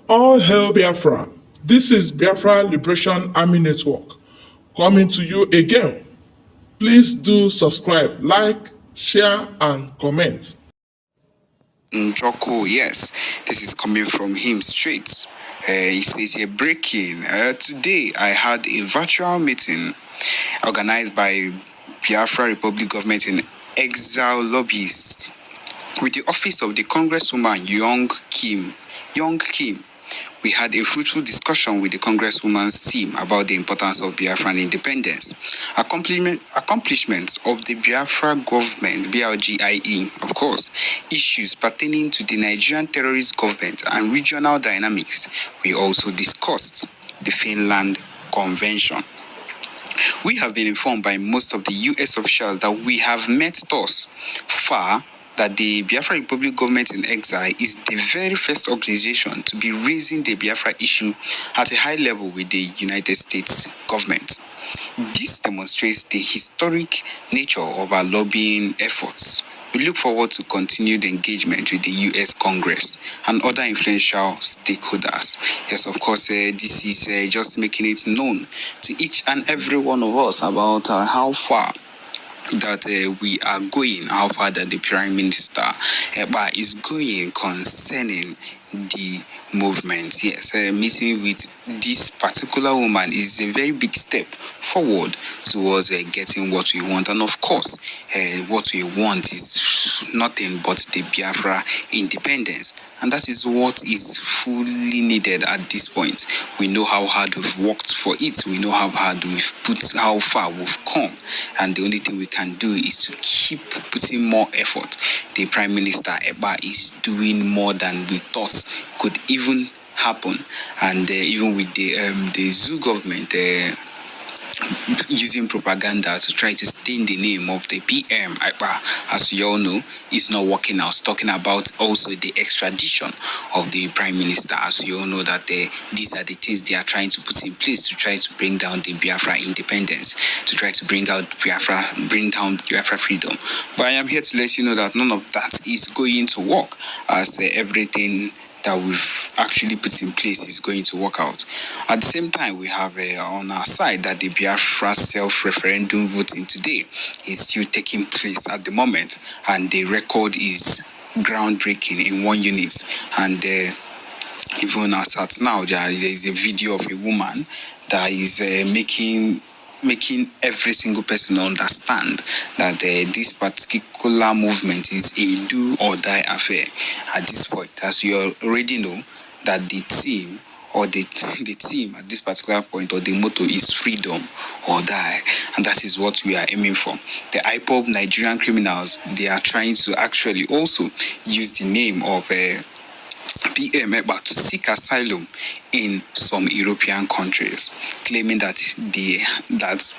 All hail Biafra. This is Biafra Liberation Army Network coming to you again. Please do subscribe, like, share, and comment. Njoko, yes, this is coming from him straight. He says here, breaking. Today, I had a virtual meeting organized by Biafra Republic Government in Exile Lobbyists with the office of the Congresswoman Young Kim. We had a fruitful discussion with the Congresswoman's team about the importance of Biafran independence, accomplishments of the Biafra government, BLGIE, of course, issues pertaining to the Nigerian terrorist government and regional dynamics. We also discussed the Finland Convention. We have been informed by most of the U.S. officials that we have met thus far that the Biafra Republic Government in Exile is the very first organization to be raising the Biafra issue at a high level with the United States government. This demonstrates the historic nature of our lobbying efforts. We look forward to continued engagement with the U.S. Congress and other influential stakeholders. Yes, of course, this is just making it known to each and every one of us about how far that we are going, how far that the Prime Minister is going concerning the movement. Yes, meeting with this particular woman is a very big step forward towards getting what we want. And of course, what we want is nothing but the Biafra independence. And that is what is fully needed at this point. We know how hard we've worked for it. We know how hard how far we've come. And the only thing we can do is to keep putting more effort. The Prime Minister Eba is doing more than we thought could even happen. And even with the zoo government using propaganda to try to stain the name of the PM, as we all know, is not working out. Talking about also the extradition of the Prime Minister, as we all know that these are the things they are trying to put in place to try to bring down the Biafra independence, to try to bring down Biafra freedom. But I am here to let you know that none of that is going to work, as everything that we've actually put in place is going to work out. At the same time, we have on our side that the Biafra self-referendum voting today is still taking place at the moment, and the record is groundbreaking in one unit. And even as at now, there is a video of a woman that is making every single person understand that this particular movement is a do or die affair at this point. As you already know, that the team at this particular point, or the motto, is freedom or die, and that is what we are aiming for. The IPOB Nigerian criminals, they are trying to actually also use the name of PM to seek asylum in some European countries, claiming that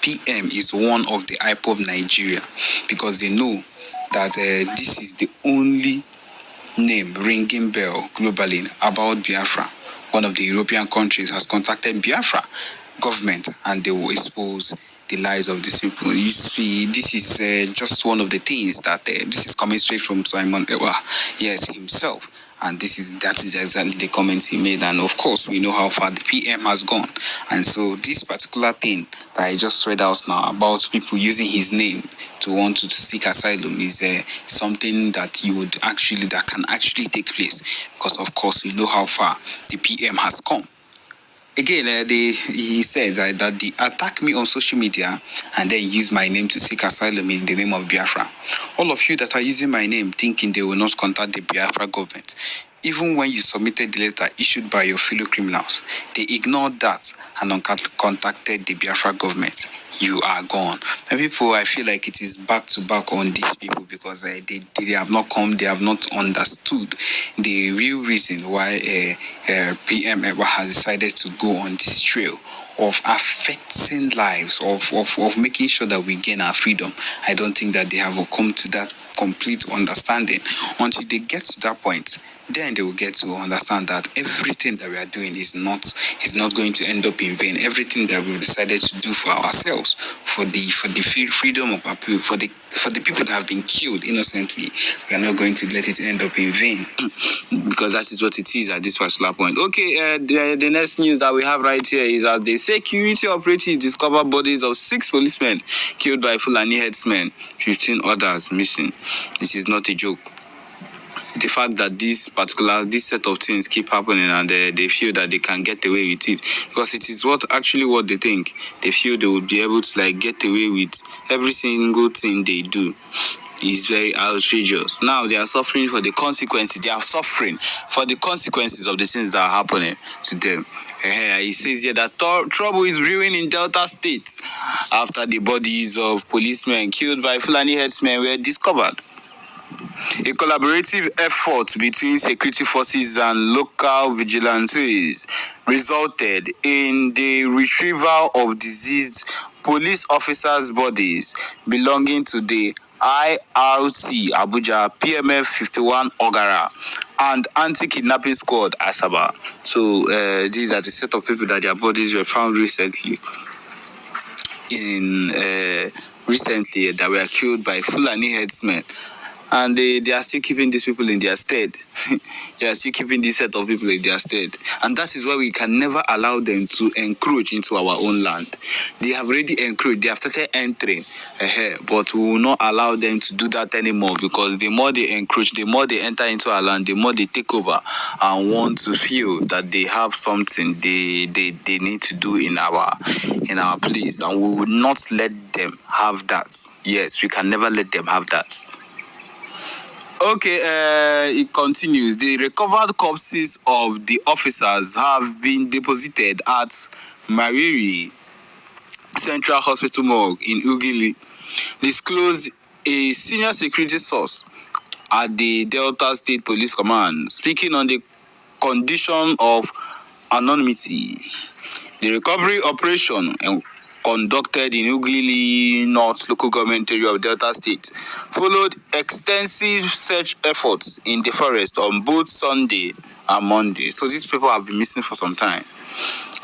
PM is one of the IPOB Nigeria, because they know that this is the only name ringing bell globally about Biafra. One of the European countries has contacted Biafra government, and they will expose the lives of these people. You see, this is just one of the things that this is coming straight from Simon Ewa, yes, himself. And that is exactly the comments he made. And of course, we know how far the PM has gone. And so this particular thing that I just read out now about people using his name to want to seek asylum is something that can actually take place. Because of course, we know how far the PM has come. Again, he says that they attack me on social media and then use my name to seek asylum in the name of Biafra. All of you that are using my name thinking they will not contact the Biafra government, even when you submitted the letter issued by your fellow criminals, they ignored that and contacted the Biafra government. You are gone. And people, I feel like it is back to back on these people, because they have not come, they have not understood the real reason why PM has decided to go on this trail of affecting lives, of making sure that we gain our freedom. I don't think that they have come to that complete understanding. Until they get to that point, then they will get to understand that everything that we are doing is not going to end up in vain. Everything that we've decided to do for ourselves, freedom of our people, for the people that have been killed innocently. We are not going to let it end up in vain, because that is what it is at this particular point. Okay, the next news that we have right here is that the security operatives discovered bodies of 6 policemen killed by Fulani headsmen, 15 others missing. This is not a joke. The fact that this set of things keep happening, and they feel that they can get away with it, because it is what they think. They feel they will be able to get away with every single thing they do. Is very outrageous. Now they are suffering for the consequences. They are suffering for the consequences of the things that are happening to them. He says here that trouble is brewing in Delta State after the bodies of policemen killed by Fulani headsmen were discovered. A collaborative effort between security forces and local vigilantes resulted in the retrieval of deceased police officers' bodies belonging to the IRC Abuja PMF 51 Ogara and Anti-Kidnapping Squad Asaba. So these are the set of people that their bodies were found recently that were killed by Fulani headsmen. And they are still keeping these people in their stead. They are still keeping this set of people in their stead. And that is why we can never allow them to encroach into our own land. They have already encroached. They have started entering. But we will not allow them to do that anymore, because the more they encroach, the more they enter into our land, the more they take over and want to feel that they have something they need to do in our place. And we will not let them have that. Yes, we can never let them have that. Okay, it continues. The recovered corpses of the officers have been deposited at Mariri Central Hospital Morgue in Ugili, disclosed a senior security source at the Delta State Police Command, speaking on the condition of anonymity. The recovery operation conducted in Ugili North local government area of Delta State followed extensive search efforts in the forest on both Sunday and Monday. So these people have been missing for some time.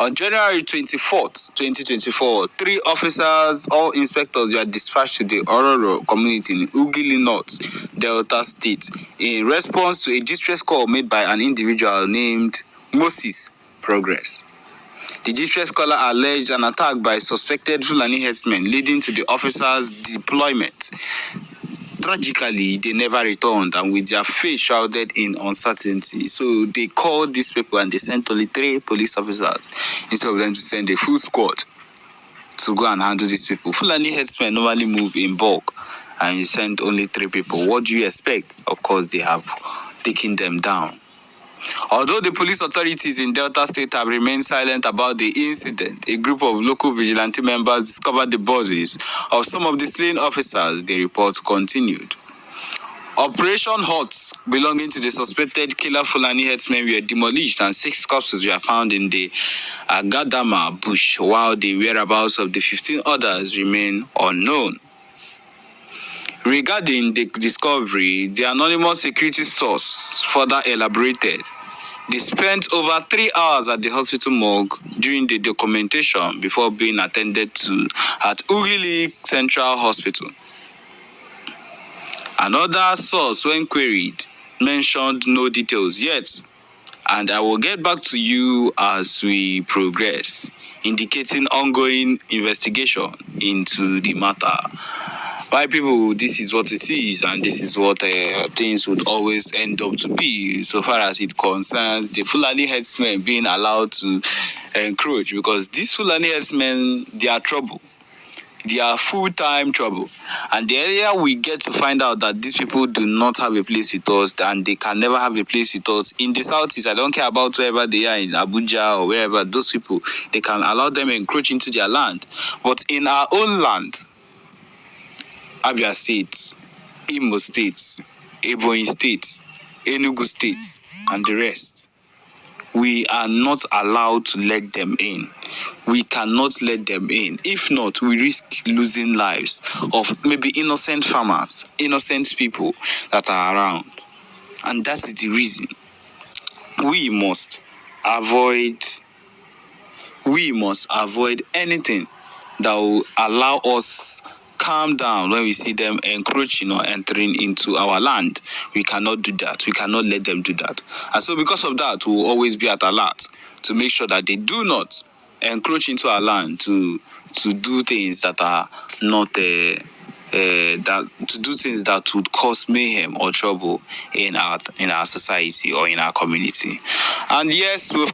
On January 24th, 2024, 3 officers, all inspectors, were dispatched to the Ororo community in Ugili North, Delta State, in response to a distress call made by an individual named Moses Progress. The distress caller alleged an attack by suspected Fulani headsmen, leading to the officers' deployment. Tragically, they never returned, and with their face shrouded in uncertainty. So they called these people and they sent only 3 police officers instead of them to send a full squad to go and handle these people. Fulani headsmen normally move in bulk, and you send only 3 people. What do you expect? Of course, they have taken them down. Although the police authorities in Delta State have remained silent about the incident, a group of local vigilante members discovered the bodies of some of the slain officers. The report continued. Operation Huts belonging to the suspected killer Fulani headsmen were demolished, and 6 corpses were found in the Agadama bush, while the whereabouts of the 15 others remain unknown. Regarding the discovery, the anonymous security source further elaborated. They spent over 3 hours at the hospital morgue during the documentation before being attended to at Ugili Central Hospital. Another source, when queried, mentioned no details yet, and I will get back to you as we progress, indicating ongoing investigation into the matter. My people, this is what it is, and this is what things would always end up to be, so far as it concerns the Fulani headsmen being allowed to encroach, because these Fulani headsmen, they are trouble. They are full-time trouble. And the earlier we get to find out that these people do not have a place with us, and they can never have a place with us in the southeast, I don't care about wherever they are, in Abuja or wherever, those people, they can allow them encroach into their land. But in our own land, Abia State, Imo State, Ebonyi State, Enugu State, and the rest, we are not allowed to let them in. We cannot let them in. If not, we risk losing lives of maybe innocent farmers, innocent people that are around. And that is the reason we must avoid anything that will allow us calm down when we see them encroaching or entering into our land. We cannot do that. We cannot let them do that. And so because of that, we will always be at alert to make sure that they do not encroach into our land to do things that are not that to do things that would cause mayhem or trouble in our society or in our community. And yes, we've